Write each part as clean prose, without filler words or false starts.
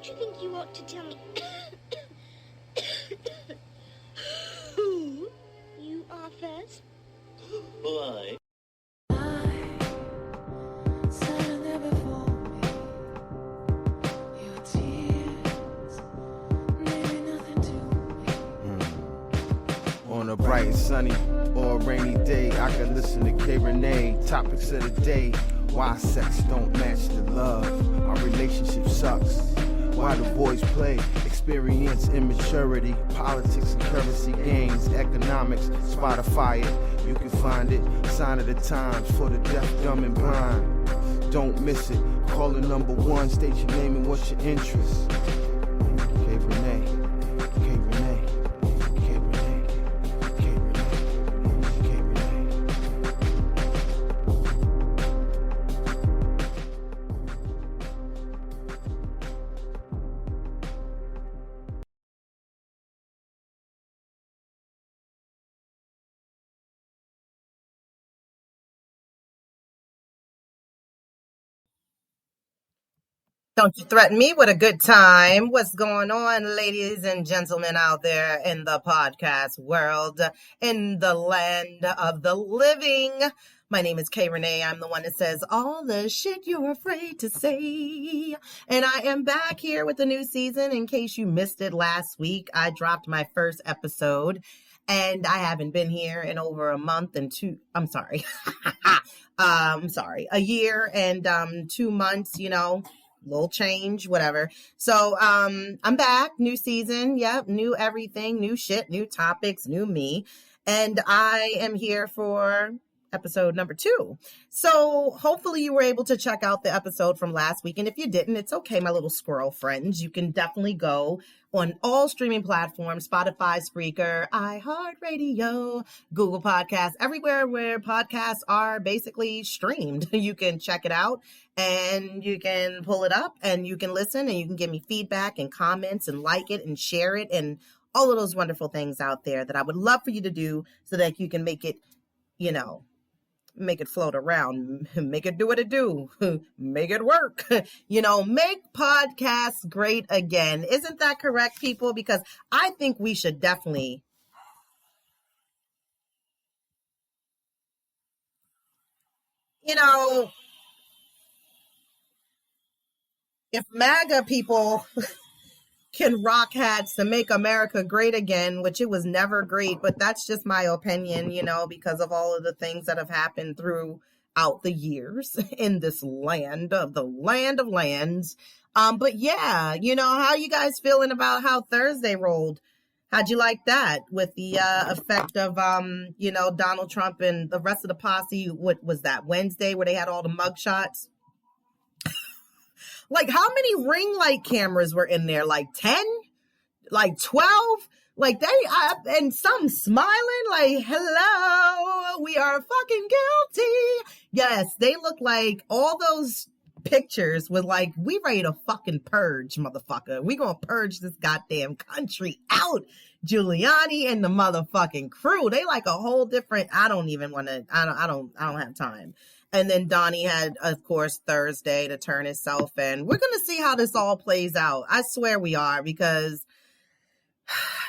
Don't you think you ought to tell me who you are first? Why? On a bright and sunny or a rainy day, I can listen to K Rene. Topics of the day: why sex don't match the love, our relationship sucks, why the boys play, experience immaturity, politics and currency gains, economics. Spotify it, you can find it. Sign of the times for the deaf, dumb and blind. Don't miss it. Call the number one, state your name and what's your interest. K Rene, K Rene. Don't you threaten me with a good time. What's going on, ladies and gentlemen out there in the podcast world, in the land of the living? My name is K Rene. I'm the one that says all the shit you're afraid to say. And I am back here with a new season. In case you missed it last week, I dropped my first episode. And I haven't been here in over a month and a year and 2 months, little change, whatever. So I'm back, new season, new everything, new shit, new topics, new me. And I am here for episode number 2. So hopefully you were able to check out the episode from last week. And if you didn't, it's okay, my little squirrel friends. You can definitely go on all streaming platforms: Spotify, Spreaker, iHeartRadio, Google Podcasts, everywhere where podcasts are basically streamed. You can check it out and you can pull it up and you can listen and you can give me feedback and comments and like it and share it and all of those wonderful things out there that I would love for you to do so that you can make it, make it float around, make it do what it do, make it work, make podcasts great again. Isn't that correct, people? Because I think we should definitely, if MAGA people can rock hats to make America great again, which it was never great, but that's just my opinion, because of all of the things that have happened throughout the years in this land of the land of lands. But yeah, how you guys feeling about how Thursday rolled? How'd you like that with the effect of, Donald Trump and the rest of the posse? What was that, Wednesday, where they had all the mugshots? Like, how many ring light cameras were in there? Like 10? Like 12? Like and some smiling like, hello, we are fucking guilty. Yes, they look like all those pictures with like, we ready to fucking purge, motherfucker. We gonna purge this goddamn country out. Giuliani and the motherfucking crew. They like a whole different, I don't have time. And then Donnie had, of course, Thursday to turn himself in. We're going to see how this all plays out. I swear we are, because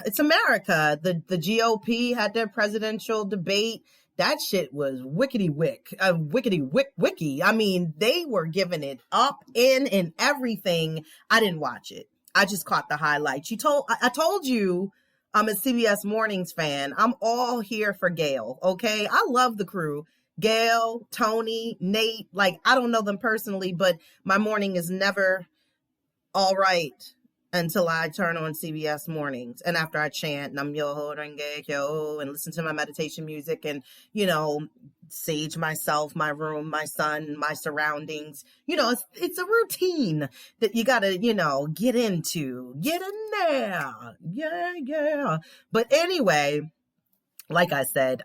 it's America. The GOP had their presidential debate. That shit was wickety-wick. Wickety-wick-wicky. I mean, they were giving it up in and everything. I didn't watch it. I just caught the highlights. I told you I'm a CBS Mornings fan. I'm all here for Gail, okay? I love the crew. Gail, Tony, Nate, like, I don't know them personally, but my morning is never all right until I turn on CBS Mornings. And after I chant, Nam Yo Renge Kyo, and listen to my meditation music and, sage myself, my room, my son, my surroundings. It's a routine that you gotta, get into. Get in there. Yeah. But anyway, like I said,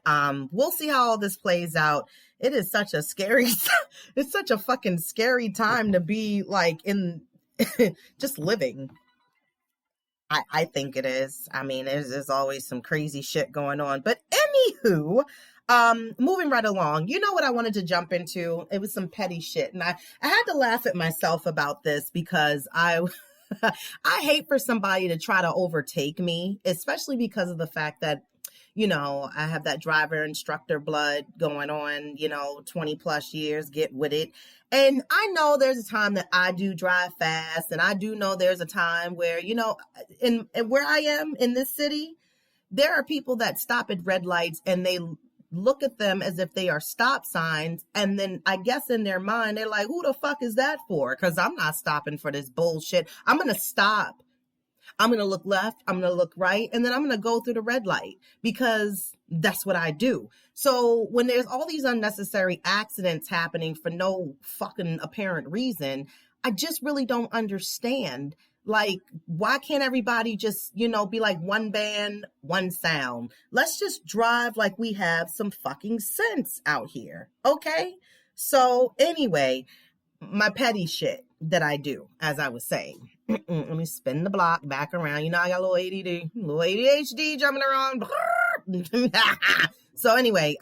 we'll see how all this plays out. It is such a it's such a fucking scary time to be like in just living. I think it is. I mean, there's always some crazy shit going on. But anywho, moving right along, what I wanted to jump into? It was some petty shit. And I had to laugh at myself about this because I hate for somebody to try to overtake me, especially because of the fact that, you know, I have that driver instructor blood going on, you know, 20 plus years, get with it. And I know there's a time that I do drive fast, and I do know there's a time where, you know, in where I am in this city, there are people that stop at red lights and they look at them as if they are stop signs. And then I guess in their mind, they're like, who the fuck is that for? Because I'm not stopping for this bullshit. I'm going to stop. I'm going to look left. I'm going to look right. And then I'm going to go through the red light because that's what I do. So when there's all these unnecessary accidents happening for no fucking apparent reason, I just really don't understand. Like, why can't everybody just, you know, be like one band, one sound? Let's just drive like we have some fucking sense out here. Okay? So anyway, my petty shit that I do, as I was saying. Let me spin the block back around. You know, I got a little ADD, little ADHD jumping around. So anyway,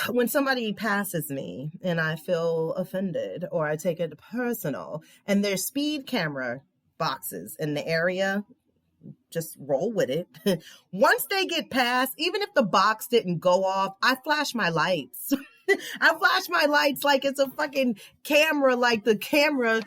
when somebody passes me and I feel offended or I take it personal and there's speed camera boxes in the area, just roll with it. Once they get past, even if the box didn't go off, I flash my lights. I flash my lights like it's a fucking camera, like the camera.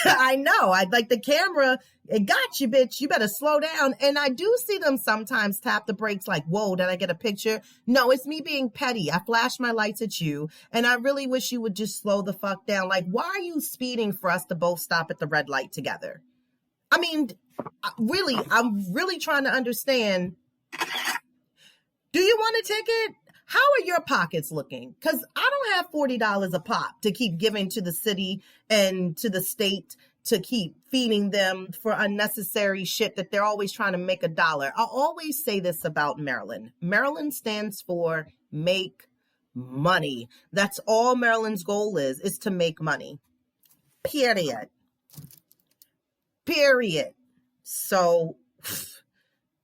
I know. I like the camera. It got you, bitch. You better slow down. And I do see them sometimes tap the brakes like, whoa, did I get a picture? No, it's me being petty. I flash my lights at you. And I really wish you would just slow the fuck down. Like, why are you speeding for us to both stop at the red light together? I mean, really, I'm really trying to understand. Do you want a ticket? How are your pockets looking? Because I don't have $40 a pop to keep giving to the city and to the state to keep feeding them for unnecessary shit that they're always trying to make $1. I always say this about Maryland. Maryland stands for make money. That's all Maryland's goal is to make money. Period. Period. So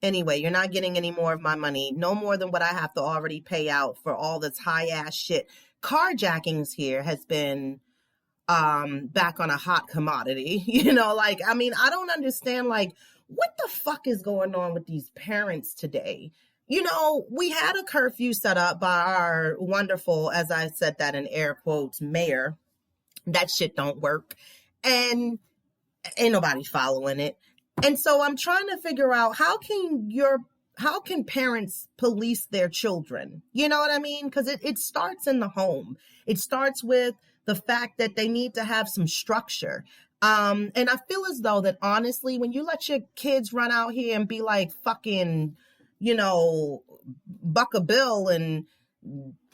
anyway, you're not getting any more of my money. No more than what I have to already pay out for all this high ass shit. Carjackings here has been back on a hot commodity. You know, like, I mean, I don't understand, like, what the fuck is going on with these parents today? You know, we had a curfew set up by our wonderful, as I said that in air quotes, mayor. That shit don't work. And ain't nobody following it. And so I'm trying to figure out how can parents police their children? You know what I mean? Because it starts in the home. It starts with the fact that they need to have some structure. And I feel as though that honestly, when you let your kids run out here and be like fucking, you know, Buck a Bill and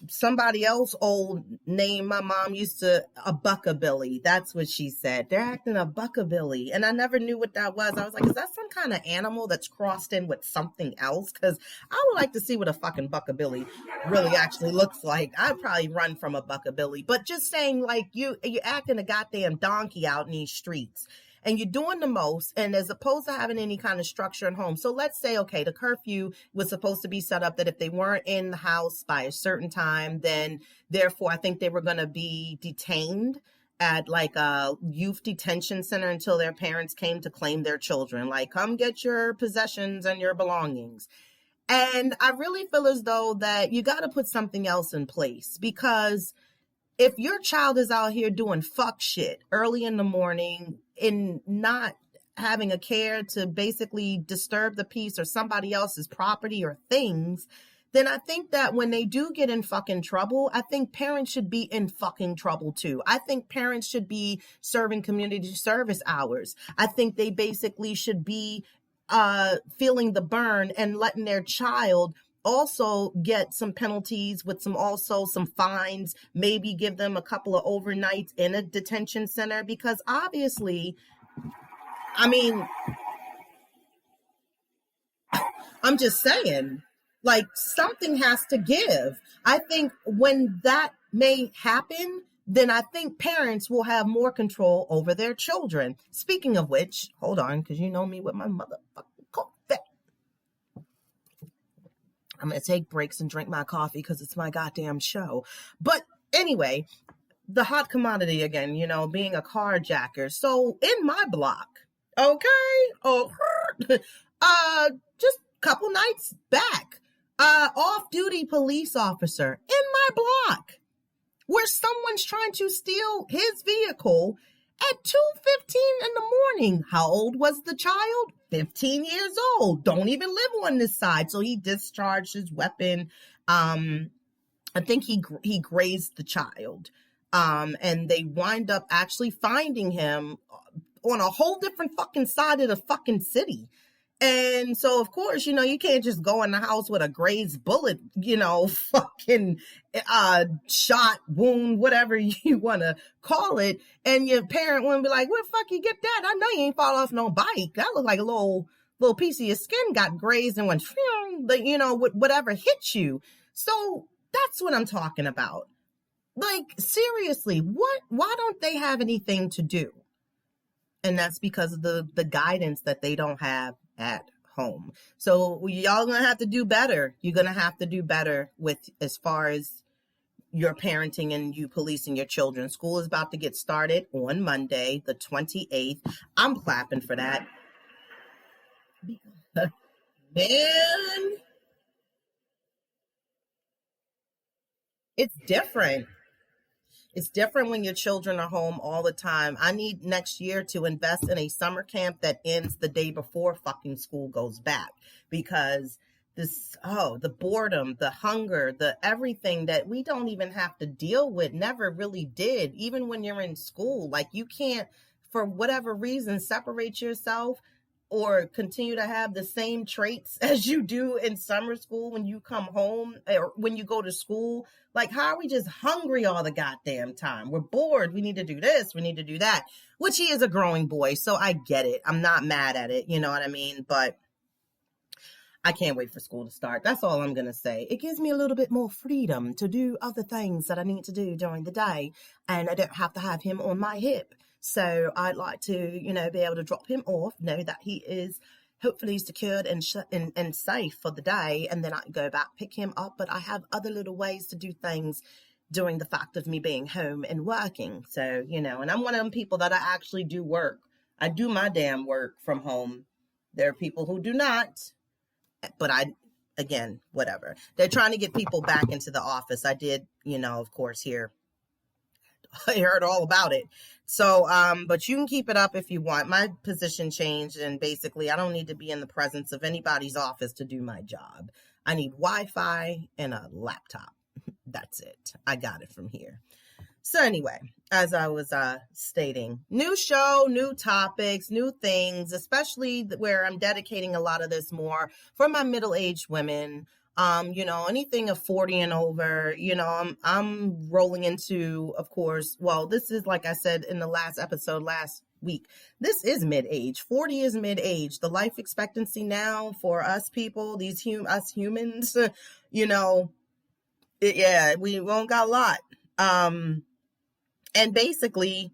somebody else old name my mom used to, a buckabilly. That's what she said. They're acting a buckabilly. And I never knew what that was. I was like, is that some kind of animal that's crossed in with something else? Because I would like to see what a fucking buckabilly really actually looks like. I'd probably run from a buckabilly. But just saying, like, you're acting a goddamn donkey out in these streets. And you're doing the most, and as opposed to having any kind of structure at home. So let's say, okay, the curfew was supposed to be set up that if they weren't in the house by a certain time, then therefore I think they were going to be detained at like a youth detention center until their parents came to claim their children. Like, come get your possessions and your belongings. And I really feel as though that you got to put something else in place, because if your child is out here doing fuck shit early in the morning and not having a care to basically disturb the peace or somebody else's property or things, then I think that when they do get in fucking trouble, I think parents should be in fucking trouble too. I think parents should be serving community service hours. I think they basically should be feeling the burn and letting their child also get some penalties with some fines, maybe give them a couple of overnights in a detention center, because obviously, I mean, I'm just saying, like, something has to give. I think when that may happen, then I think parents will have more control over their children. Speaking of which, hold on, because you know me with my motherfucking coffee. I'm going to take breaks and drink my coffee because it's my goddamn show. But anyway, the hot commodity again, you know, being a carjacker. So in my block, okay, just a couple nights back, off-duty police officer in my block where someone's trying to steal his vehicle at 2:15 in the morning. How old was the child? 15 years old. Don't even live on this side. So he discharged his weapon. I think he grazed the child. And they wind up actually finding him on a whole different fucking side of the fucking city. And so, of course, you know, you can't just go in the house with a grazed bullet, you know, fucking shot, wound, whatever you want to call it. And your parent wouldn't be like, where the fuck you get that? I know you ain't fall off no bike. That looked like a little piece of your skin got grazed and went, you know, whatever hit you. So that's what I'm talking about. Like, seriously, why don't they have anything to do? And that's because of the guidance that they don't have at home. So y'all gonna have to do better. You're gonna have to do better with as far as your parenting and you policing your children. School is about to get started on Monday, the 28th. I'm clapping for that. Man, it's different. It's different when your children are home all the time. I need next year to invest in a summer camp that ends the day before fucking school goes back, because the boredom, the hunger, the everything that we don't even have to deal with never really did. Even when you're in school, like you can't, for whatever reason, separate yourself or continue to have the same traits as you do in summer school when you come home or when you go to school. Like, how are we just hungry all the goddamn time? We're bored. We need to do this. We need to do that, which he is a growing boy. So I get it. I'm not mad at it. You know what I mean? But I can't wait for school to start. That's all I'm going to say. It gives me a little bit more freedom to do other things that I need to do during the day. And I don't have to have him on my hip. So I'd like to, you know, be able to drop him off, know that he is hopefully secured and safe for the day. And then I can go back, pick him up. But I have other little ways to do things during the fact of me being home and working. So, you know, and I'm one of them people that I actually do work. I do my damn work from home. There are people who do not. But again, whatever. They're trying to get people back into the office. I did, you know, of course, I heard all about it. So, but you can keep it up if you want. My position changed, and basically I don't need to be in the presence of anybody's office to do my job. I need Wi-Fi and a laptop. That's it. I got it from here. So anyway, as I was stating, new show, new topics, new things, especially where I'm dedicating a lot of this more for my middle-aged women. You know, anything of 40 and over, you know, I'm rolling into, of course, well, this is, like I said in the last episode last week, this is mid-age. 40 is mid-age. The life expectancy now for us people, us humans, you know, we won't got a lot. And basically,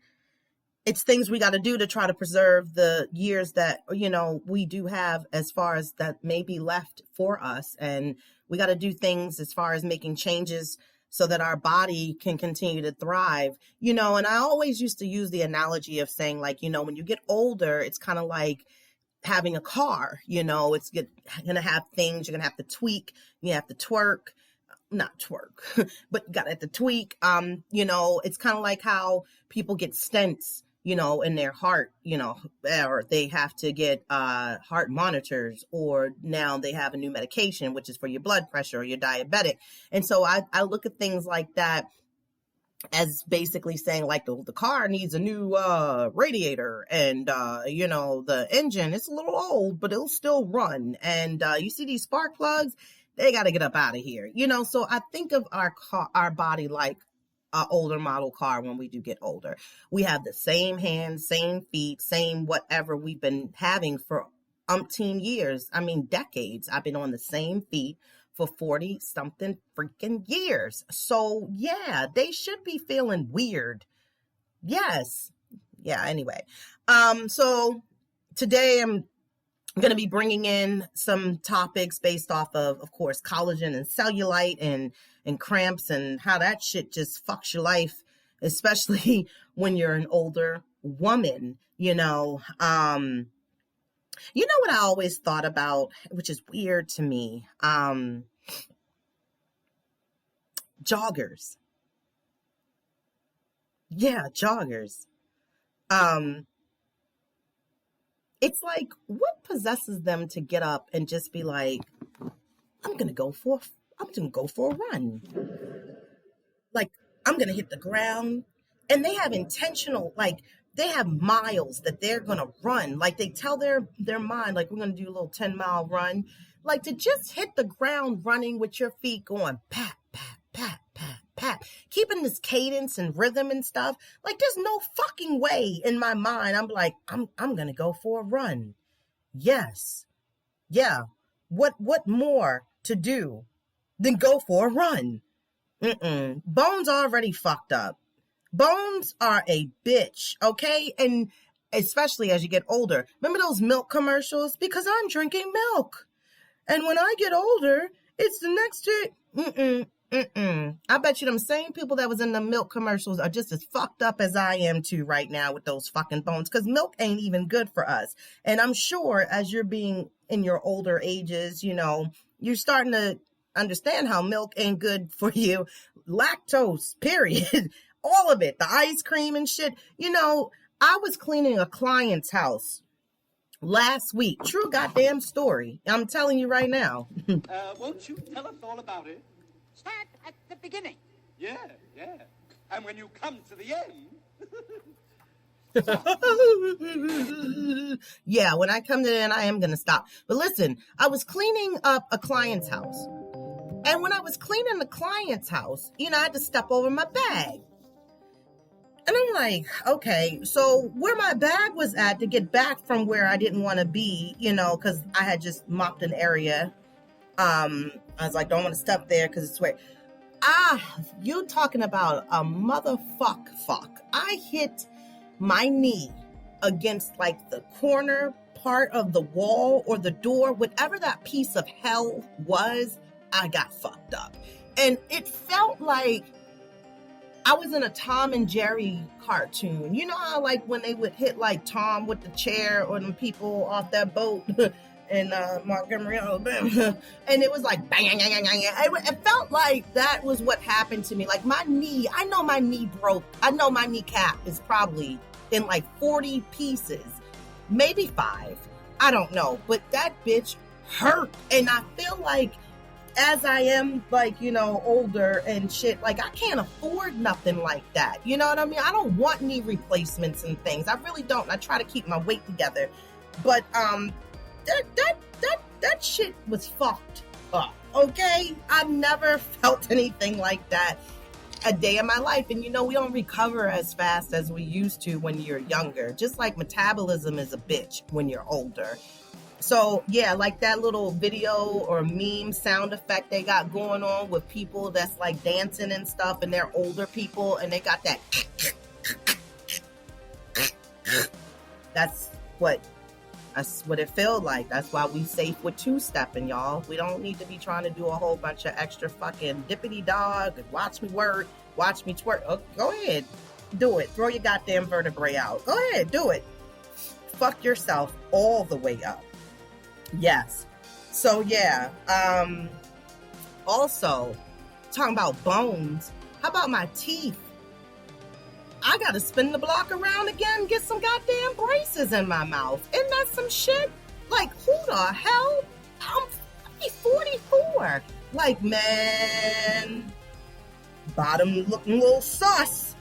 it's things we got to do to try to preserve the years that, you know, we do have as far as that may be left for us. And we got to do things as far as making changes so that our body can continue to thrive, you know. And I always used to use the analogy of saying, like, you know, when you get older, it's kind of like having a car, you know, it's going to have things you're going to have to tweak, you have to not twerk, but you got to tweak. You know, it's kind of like how people get stents, you know, in their heart, you know, or they have to get heart monitors, or now they have a new medication, which is for your blood pressure or you're diabetic. And so I look at things like that as basically saying, like, the car needs a new radiator, and you know, the engine, it's a little old, but it'll still run. And you see these spark plugs, they got to get up out of here, you know. So I think of our body like an older model car. When we do get older, we have the same hands, same feet, same whatever we've been having for umpteen years. I mean, decades. I've been on the same feet for 40 something freaking years. So yeah, they should be feeling weird. Yes. Yeah. Anyway. So today I'm going to be bringing in some topics based off of course, collagen and cellulite and cramps, and how that shit just fucks your life especially when you're an older woman, you know. You know what I always thought about, which is weird to me? Joggers. Yeah, joggers. It's like, what possesses them to get up and just be like, I'm gonna go for a run. Like, I'm gonna hit the ground. And they have intentional, like, they have miles that they're gonna run. Like, they tell their mind, like, we're gonna do a little 10-mile run. Like, to just hit the ground running with your feet going pat, pat, pat, pat, pat, keeping this cadence and rhythm and stuff. Like, there's no fucking way in my mind. I'm like, I'm gonna go for a run. Yes. Yeah. What more to do than go for a run? Bones already fucked up. Bones are a bitch, okay? And especially as you get older. Remember those milk commercials? Because I'm drinking milk. And when I get older, it's the next day. I bet you them same people that was in the milk commercials are just as fucked up as I am too right now with those fucking bones. Because milk ain't even good for us. And I'm sure as you're being in your older ages, you know, you're starting to understand how milk ain't good for you. Lactose, period. All of it, the ice cream and shit. You know, I was cleaning a client's house last week. True goddamn story. I'm telling you right now. Won't you tell us all about it? Start at the beginning. Yeah. And when you come to the end... Yeah, when I come to the end, I am going to stop. But listen, I was cleaning up a client's house. And when I was cleaning the client's house, you know, I had to step over my bag. And I'm like, okay, so where my bag was at to get back from where I didn't want to be, you know, because I had just mopped an area. I was like, don't want to step there because it's where... you talking about a motherfuck. I hit my knee against like the corner part of the wall or the door, whatever that piece of hell was, I got fucked up. And it felt like I was in a Tom and Jerry cartoon. You know how like when they would hit like Tom with the chair or them people off that boat in Montgomery, Alabama. And it was like bang, bang, bang, bang. It felt like that was what happened to me. Like my knee, I know my knee broke. I know my kneecap is probably in like 40 pieces, maybe 5. I don't know. But that bitch hurt. And I feel like as I am, like, you know, older and shit, like, I can't afford nothing like that. You know what I mean? I don't want knee replacements and things. I really don't. I try to keep my weight together. But, that shit was fucked up, okay? I've never felt anything like that a day in my life. And, you know, we don't recover as fast as we used to when you're younger. Just like metabolism is a bitch when you're older. So, yeah, like that little video or meme sound effect they got going on with people that's like dancing and stuff, and they're older people, and they got that. That's what it feels like. That's why we safe with two-stepping, y'all. We don't need to be trying to do a whole bunch of extra fucking dippity dog, watch me work, watch me twerk. Oh, go ahead. Do it. Throw your goddamn vertebrae out. Go ahead. Do it. Fuck yourself all the way up. Yes. So yeah. Also, talking about bones, how about my teeth? I gotta spin the block around again and get some goddamn braces in my mouth. Isn't that some shit? Like, who the hell? I'm 44. Like, man, bottom looking a little sus.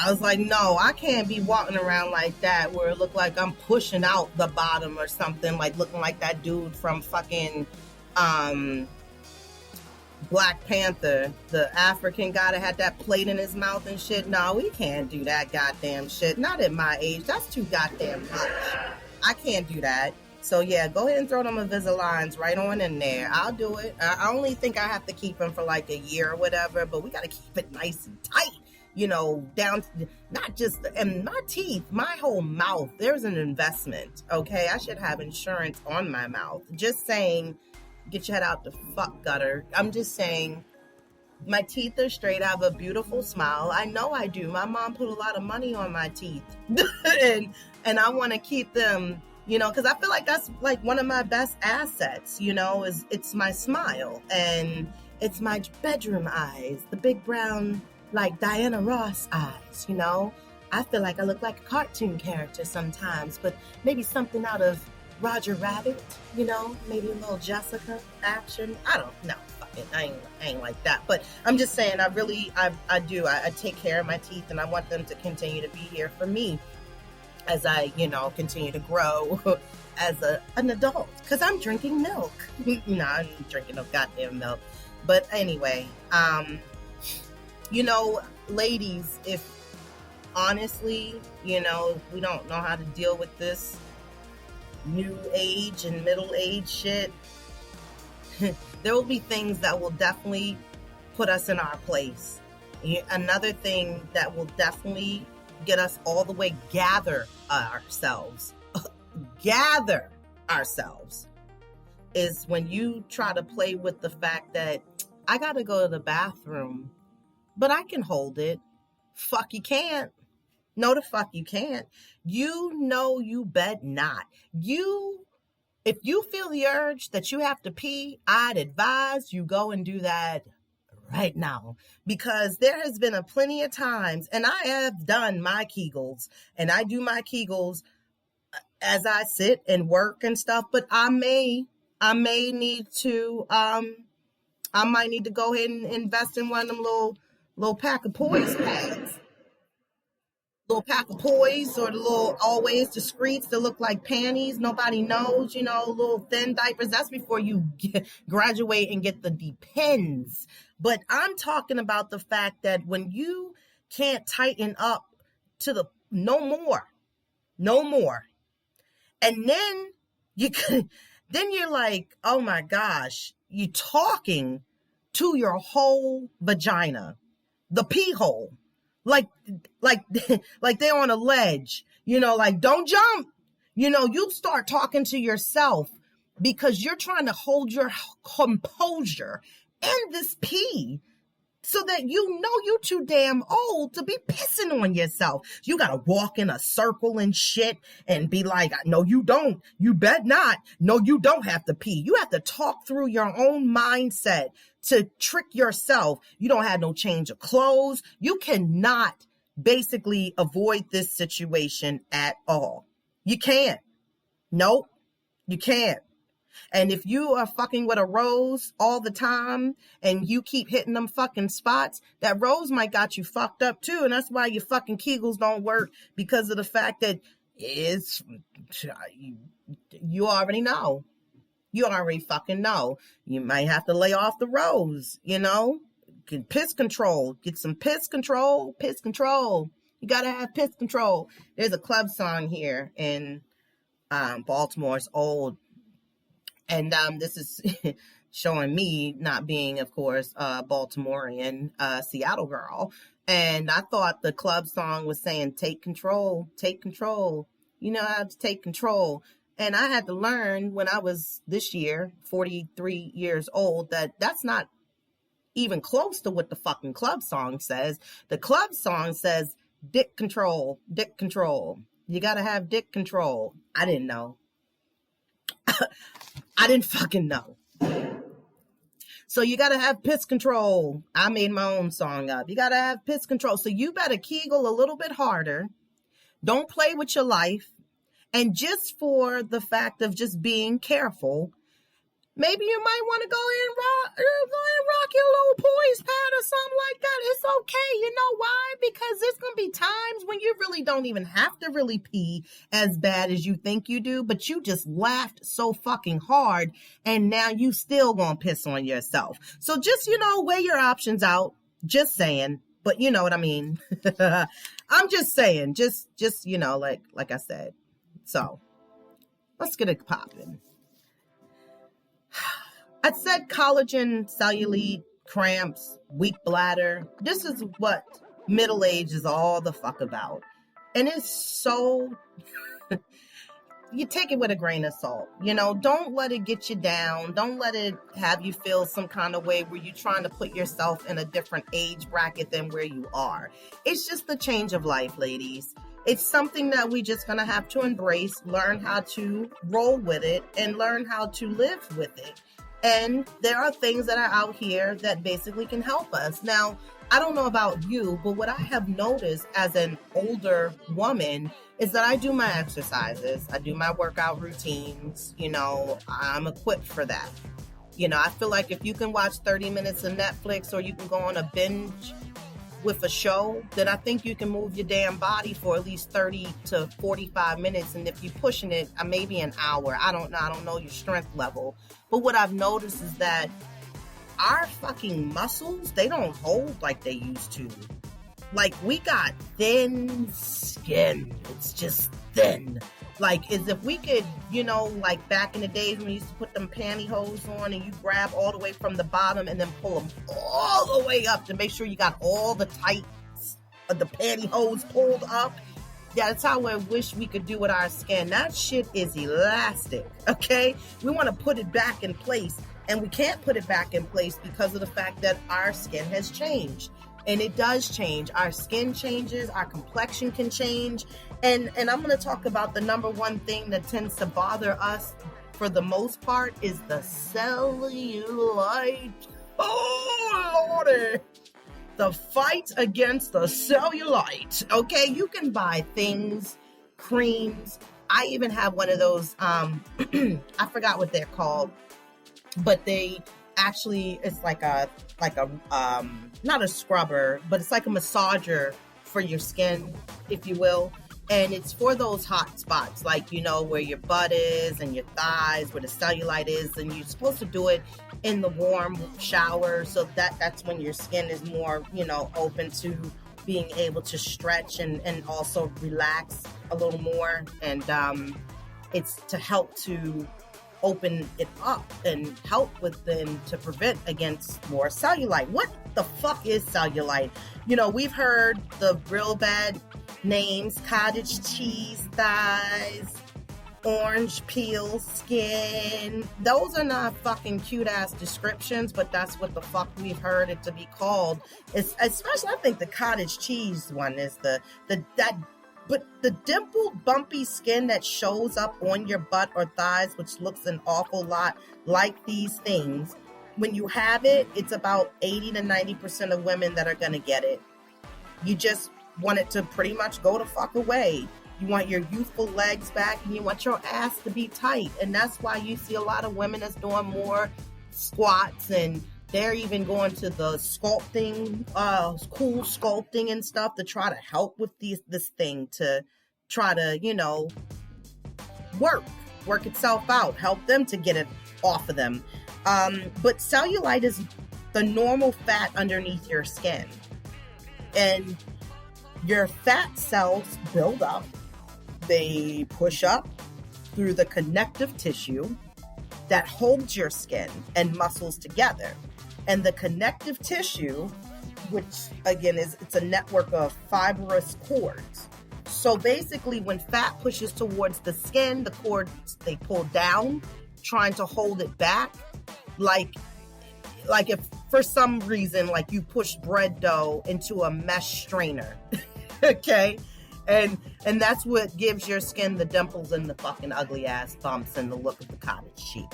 I was like, no, I can't be walking around like that where it look like I'm pushing out the bottom or something, like looking like that dude from fucking Black Panther, the African guy that had that plate in his mouth and shit. No, we can't do that goddamn shit. Not at my age. That's too goddamn much. I can't do that. So yeah, go ahead and throw them Invisaligns right on in there. I'll do it. I only think I have to keep them for like a year or whatever, but we got to keep it nice and tight. You know, down, not just, and my teeth, my whole mouth, there's an investment, okay? I should have insurance on my mouth. Just saying, get your head out the fuck gutter. I'm just saying, My teeth are straight. I have a beautiful smile. I know I do. My mom put a lot of money on my teeth. and I want to keep them, because I feel like that's like one of my best assets, is it's my smile and it's my bedroom eyes, the big brown, like Diana Ross eyes, I feel like I look like a cartoon character sometimes, but maybe something out of Roger Rabbit, maybe a little Jessica action. I don't know. I ain't like that, but I'm just saying I take care of my teeth, and I want them to continue to be here for me as I continue to grow as an adult, because I'm drinking milk. No, I'm drinking no goddamn milk. But anyway, ladies, if honestly we don't know how to deal with this new age and middle age shit, there will be things that will definitely put us in our place. Another thing that will definitely get us all the way gather ourselves is when you try to play with the fact that I gotta go to the bathroom, but I can hold it. Fuck, you can't. No, the fuck you can't. You bet not. If you feel the urge that you have to pee, I'd advise you go and do that right now, because there has been plenty of times, and I have done my Kegels, and I do my Kegels as I sit and work and stuff, but I might need to go ahead and invest in one of them little pack of poise pads. Little pack of poise, or the little always discreets that look like panties, nobody knows, little thin diapers. That's before you graduate and get the Depends. But I'm talking about the fact that when you can't tighten up to the no more, and then you're like, oh my gosh, you're talking to your whole vagina, the pee hole. Like they're on a ledge, like don't jump, you start talking to yourself because you're trying to hold your composure in this pee so that you too damn old to be pissing on yourself. You got to walk in a circle and shit and be like, no, you don't. You bet not. No, you don't have to pee. You have to talk through your own mindset to trick yourself. You don't have no change of clothes. You cannot basically avoid this situation at all. You can't. Nope, you can't. And if you are fucking with a rose all the time and you keep hitting them fucking spots, that rose might got you fucked up too. And that's why your fucking Kegels don't work, because of the fact that you already know. You already fucking know. You might have to lay off the rose, Get piss control. Get some piss control. Piss control. You gotta have piss control. There's a club song here in Baltimore. It's old. And this is showing me not being, of course, Baltimorean, Seattle girl. And I thought the club song was saying, take control, take control. You know how to take control. And I had to learn when I was this year, 43 years old, that that's not even close to what the fucking club song says. The club song says dick control, dick control. You got to have dick control. I didn't know. I didn't fucking know. So you got to have piss control. I made my own song up. You got to have piss control. So you better Kegel a little bit harder. Don't play with your life. And just for the fact of just being careful, maybe you might want to go and rock your little poise pad or something like that. It's okay. You know why? Because there's going to be times when you really don't even have to really pee as bad as you think you do, but you just laughed so fucking hard and now you still going to piss on yourself. So just, weigh your options out. Just saying. But you know what I mean? I'm just saying, just like I said. So let's get it popping. I said collagen, cellulite, cramps, weak bladder. This is what middle age is all the fuck about. And it's so, you take it with a grain of salt. You know, don't let it get you down. Don't let it have you feel some kind of way where you're trying to put yourself in a different age bracket than where you are. It's just the change of life, ladies. It's something that we just gonna have to embrace, learn how to roll with it, and learn how to live with it. And there are things that are out here that basically can help us. Now, I don't know about you, but what I have noticed as an older woman is that I do my exercises. I do my workout routines. You know, I'm equipped for that. You know, I feel like if you can watch 30 minutes of Netflix or you can go on a binge with a show, then I think you can move your damn body for at least 30 to 45 minutes. And if you're pushing it, maybe an hour. I don't know your strength level. But what I've noticed is that our fucking muscles, they don't hold like they used to. Like, we got thin skin. It's just thin. Like, as if we could, you know, like back in the days when we used to put them pantyhose on and you grab all the way from the bottom and then pull them all the way up to make sure you got all the tights of the pantyhose pulled up. Yeah, that's how I wish we could do with our skin. That shit is elastic, okay? We want to put it back in place. And we can't put it back in place because of the fact that our skin has changed. And it does change. Our skin changes. Our complexion can change. And I'm going to talk about the number one thing that tends to bother us for the most part is the cellulite. Oh, Lordy. The fight against the cellulite. Okay, you can buy things, creams. I even have one of those, I forgot what they're called. But they actually, it's like a not a scrubber, but it's like a massager for your skin, if you will. And it's for those hot spots, like, you know, where your butt is and your thighs, where the cellulite is. And you're supposed to do it in the warm shower. So that's when your skin is more, you know, open to being able to stretch and also relax a little more. And it's to help to open it up and help with them to prevent against more cellulite. What the fuck is cellulite? You know, we've heard the real bad names: cottage cheese thighs, orange peel skin. Those are not fucking cute ass descriptions, but that's what the fuck we've heard it to be called. It's especially, I think the cottage cheese one is but the dimpled, bumpy skin that shows up on your butt or thighs, which looks an awful lot like these things, when you have it, it's about 80 to 90% of women that are going to get it. You just want it to pretty much go the fuck away. You want your youthful legs back and you want your ass to be tight. And that's why you see a lot of women that's doing more squats, and they're even going to the sculpting, cool sculpting and stuff to try to help with this thing, to try to, you know, work itself out, help them to get it off of them. But cellulite is the normal fat underneath your skin. And your fat cells build up. They push up through the connective tissue that holds your skin and muscles together. And the connective tissue, which again it's a network of fibrous cords. So basically when fat pushes towards the skin, the cords, they pull down, trying to hold it back. Like if for some reason, like you push bread dough into a mesh strainer, okay? And that's what gives your skin the dimples and the fucking ugly ass bumps and the look of the cottage cheese.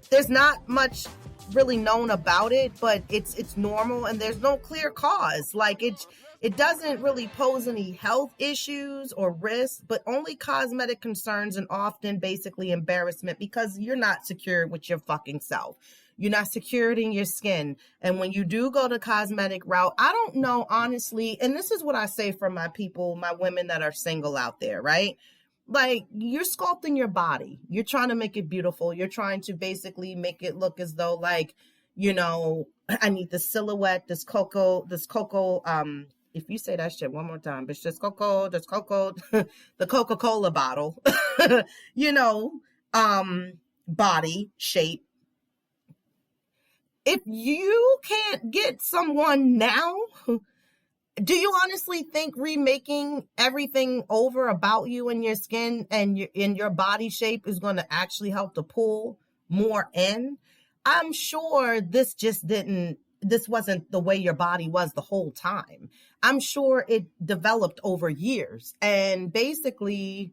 There's not much really known about it, but it's normal and there's no clear cause. Like it doesn't really pose any health issues or risks, but only cosmetic concerns and often basically embarrassment because you're not secure with your fucking self. You're not secured in your skin. And when you do go the cosmetic route, I don't know, honestly, and this is what I say for my people, my women that are single out there, right? Like, you're sculpting your body. You're trying to make it beautiful. You're trying to basically make it look as though, like, you know, I need the silhouette, this cocoa, if you say that shit one more time, bitch, this cocoa, the Coca-Cola bottle, you know, body shape. If you can't get someone now Do you honestly think remaking everything over about you and your skin and your body shape is going to actually help to pull more in? I'm sure this wasn't the way your body was the whole time. I'm sure it developed over years. And basically,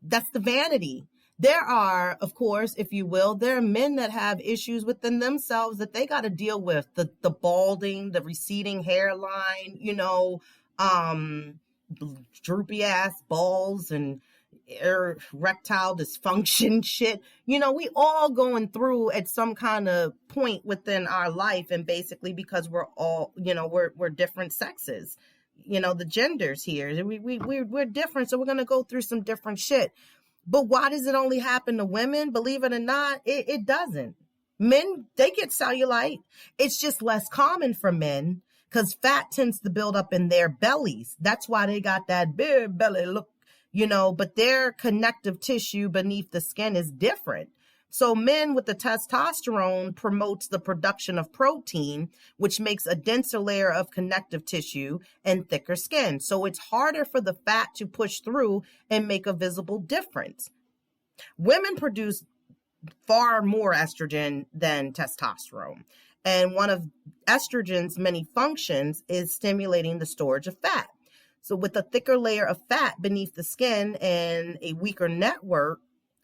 that's the vanity. There are, of course, if you will, there are men that have issues within themselves that they got to deal with. The balding, the receding hairline, droopy ass balls and erectile dysfunction shit. We all going through at some kind of point within our life, and basically because we're all, we're different sexes. The genders here, we're different, so we're gonna go through some different shit. But why does it only happen to women? Believe it or not, it doesn't. Men, they get cellulite. It's just less common for men because fat tends to build up in their bellies. That's why they got that big belly look, but their connective tissue beneath the skin is different. So men with the testosterone promotes the production of protein, which makes a denser layer of connective tissue and thicker skin. So it's harder for the fat to push through and make a visible difference. Women produce far more estrogen than testosterone. And one of estrogen's many functions is stimulating the storage of fat. So with a thicker layer of fat beneath the skin and a weaker network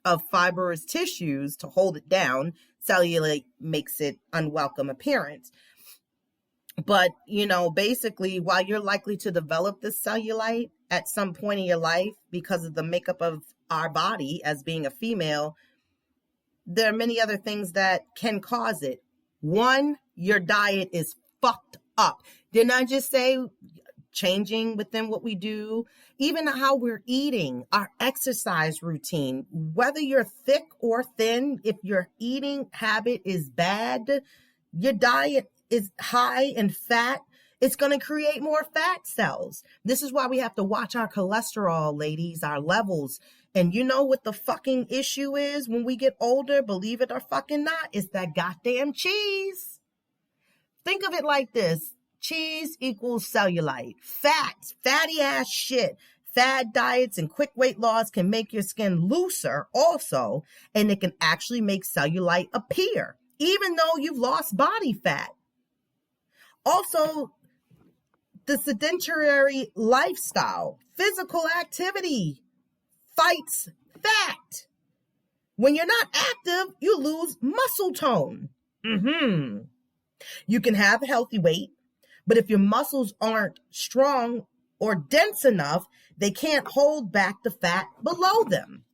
of fibrous tissues to hold it down, cellulite makes it unwelcome appearance. But, basically, while you're likely to develop this cellulite at some point in your life because of the makeup of our body as being a female, there are many other things that can cause it. One, your diet is fucked up. Didn't I just say changing within what we do, even how we're eating, our exercise routine, whether you're thick or thin, if your eating habit is bad, your diet is high in fat, it's going to create more fat cells. This is why we have to watch our cholesterol, ladies, our levels. And you know what the fucking issue is when we get older, believe it or fucking not, it's that goddamn cheese. Think of it like this. Cheese equals cellulite. Fats, fatty ass shit. Fad diets and quick weight loss can make your skin looser also, and it can actually make cellulite appear, even though you've lost body fat. Also, the sedentary lifestyle, physical activity fights fat. When you're not active, you lose muscle tone. You can have a healthy weight, but if your muscles aren't strong or dense enough, they can't hold back the fat below them.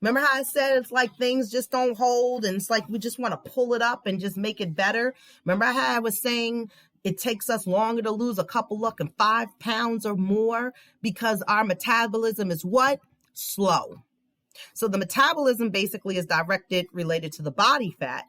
Remember how I said it's like things just don't hold and it's like we just want to pull it up and just make it better? Remember how I was saying it takes us longer to lose a couple, 5 pounds or more because our metabolism is what? Slow. So the metabolism basically is related to the body fat.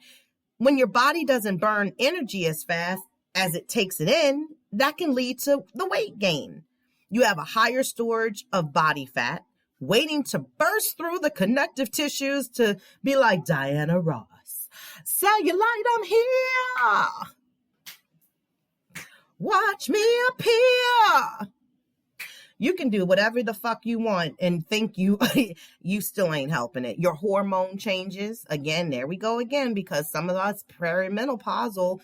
When your body doesn't burn energy as fast as it takes it in, that can lead to the weight gain. You have a higher storage of body fat waiting to burst through the connective tissues to be like Diana Ross. Cellulite, I'm here. Watch me appear. You can do whatever the fuck you want and think you still ain't helping it. Your hormone changes. Again, there we go again, because some of us perimenopausal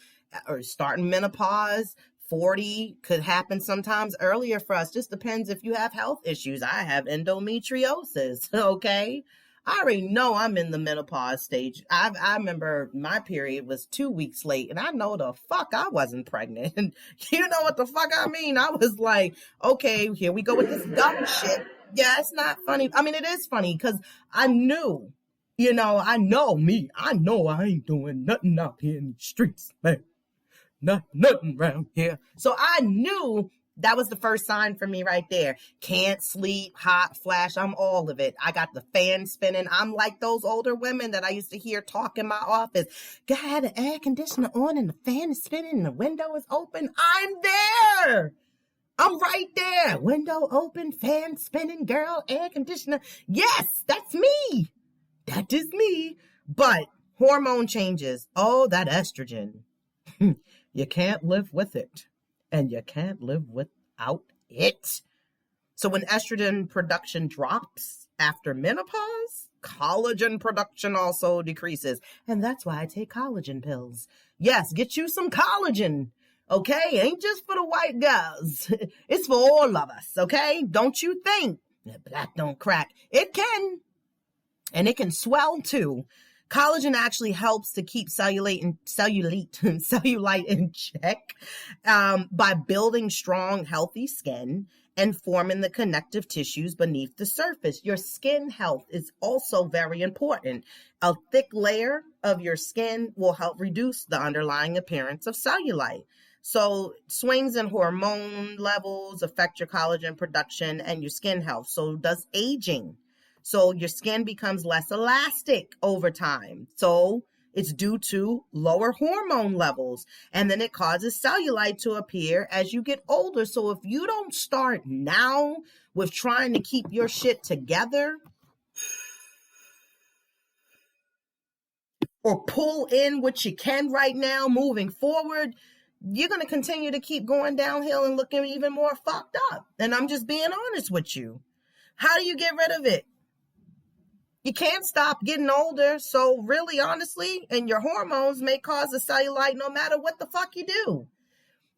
or starting menopause, 40 could happen sometimes earlier for us. Just depends if you have health issues. I have endometriosis, okay? I already know I'm in the menopause stage. I remember my period was 2 weeks late, and I know the fuck I wasn't pregnant. And you know what the fuck I mean? I was like, okay, here we go with this dumb shit. Yeah, it's not funny. I mean, it is funny because I knew, I know me. I know I ain't doing nothing out here in the streets, man. Nothing around here. So I knew that was the first sign for me right there. Can't sleep, hot flash. I'm all of it. I got the fan spinning. I'm like those older women that I used to hear talk in my office. Got the air conditioner on and the fan is spinning and the window is open. I'm there. I'm right there. Window open, fan spinning, girl, air conditioner. Yes, that's me. That is me. But hormone changes. Oh, that estrogen. You can't live with it, and you can't live about it. So when estrogen production drops after menopause, collagen production also decreases. And that's why I take collagen pills. Yes, get you some collagen. Okay? Ain't just for the white guys. It's for all of us. Okay? Don't you think that black don't crack. It can. And it can swell too. Collagen actually helps to keep cellulite in check by building strong, healthy skin and forming the connective tissues beneath the surface. Your skin health is also very important. A thick layer of your skin will help reduce the underlying appearance of cellulite. So swings in hormone levels affect your collagen production and your skin health. So does aging. So your skin becomes less elastic over time. So it's due to lower hormone levels. And then it causes cellulite to appear as you get older. So if you don't start now with trying to keep your shit together or pull in what you can right now moving forward, you're going to continue to keep going downhill and looking even more fucked up. And I'm just being honest with you. How do you get rid of it? You can't stop getting older, so really, honestly, and your hormones may cause a cellulite no matter what the fuck you do.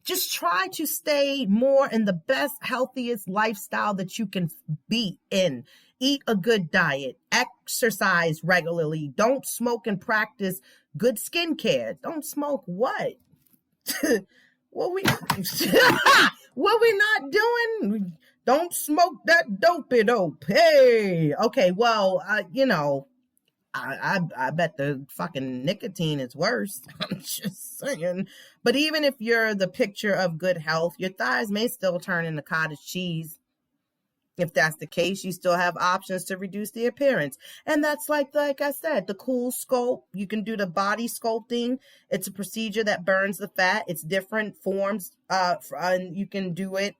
Just try to stay more in the best, healthiest lifestyle that you can be in. Eat a good diet, exercise regularly, don't smoke and practice good skincare. Don't smoke what? What we not doing? Don't smoke that dopey dope. Hey, okay, well, I bet the fucking nicotine is worse. I'm just saying. But even if you're the picture of good health, your thighs may still turn into cottage cheese. If that's the case, you still have options to reduce the appearance. And that's like I said, the cool sculpt. You can do the body sculpting. It's a procedure that burns the fat. It's different forms. And you can do it.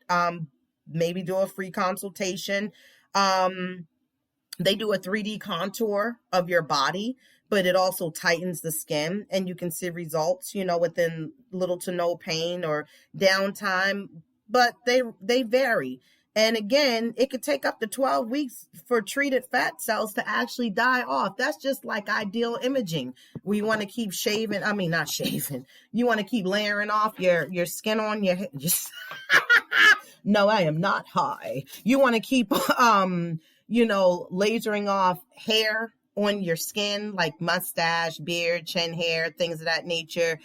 Maybe do a free consultation. They do a 3D contour of your body, but it also tightens the skin, and you can see results, within little to no pain or downtime, but they vary. And again, it could take up to 12 weeks for treated fat cells to actually die off. That's just like ideal imaging. We want to keep not shaving. You want to keep layering off your skin on your head. No, I am not high. You want to keep, lasering off hair on your skin, like mustache, beard, chin hair, things of that nature.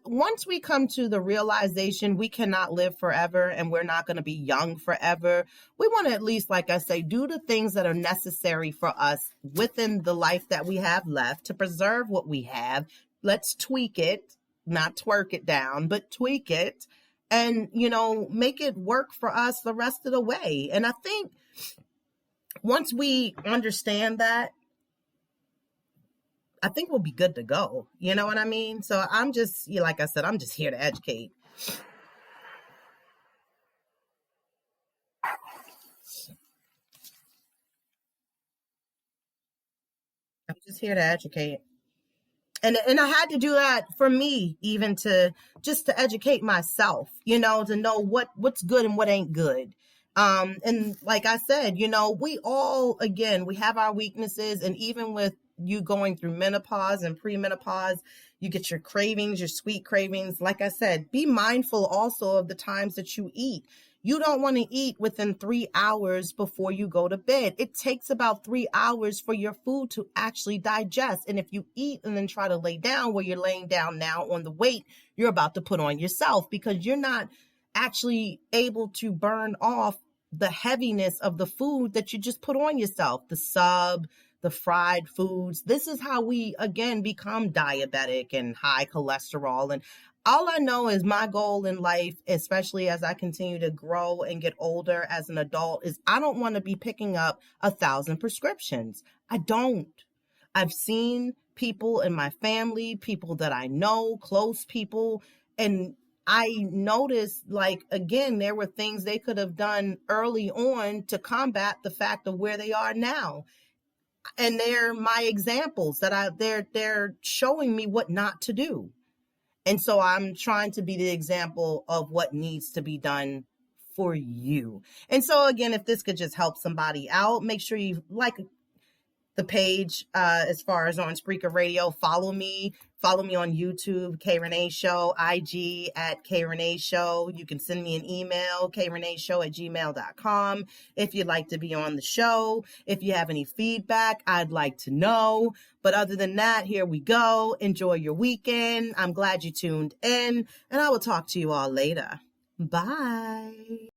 Once we come to the realization we cannot live forever and we're not going to be young forever, we want to at least, like I say, do the things that are necessary for us within the life that we have left to preserve what we have. Let's tweak it, not twerk it down, but tweak it and, make it work for us the rest of the way. And I think once we understand that, I think we'll be good to go. You know what I mean? So I'm just, like I said, I'm just here to educate. I'm just here to educate. And I had to do that for me, even to educate myself, to know what's good and what ain't good. And like I said, we all, again, we have our weaknesses, and even with you going through menopause and premenopause, you get your cravings, your sweet cravings. Like I said, be mindful also of the times that you eat. You don't want to eat within 3 hours before you go to bed. It takes about 3 hours for your food to actually digest. And if you eat and then try to lay down where you're laying down now on the weight you're about to put on yourself, because you're not actually able to burn off the heaviness of the food that you just put on yourself, the fried foods. This is how we, again, become diabetic and high cholesterol. And all I know is my goal in life, especially as I continue to grow and get older as an adult, is I don't want to be picking up 1,000 prescriptions. I don't. I've seen people in my family, people that I know, close people, and I noticed, again, there were things they could have done early on to combat the fact of where they are now. And they're my examples that they're showing me what not to do. And so I'm trying to be the example of what needs to be done for you. And so again, if this could just help somebody out, make sure you like the page as far as on Spreaker Radio. Follow me on YouTube, K Rene Show, IG at K Rene Show. You can send me an email, kreneshow@gmail.com, if you'd like to be on the show. If you have any feedback, I'd like to know. But other than that, here we go. Enjoy your weekend. I'm glad you tuned in, and I will talk to you all later. Bye.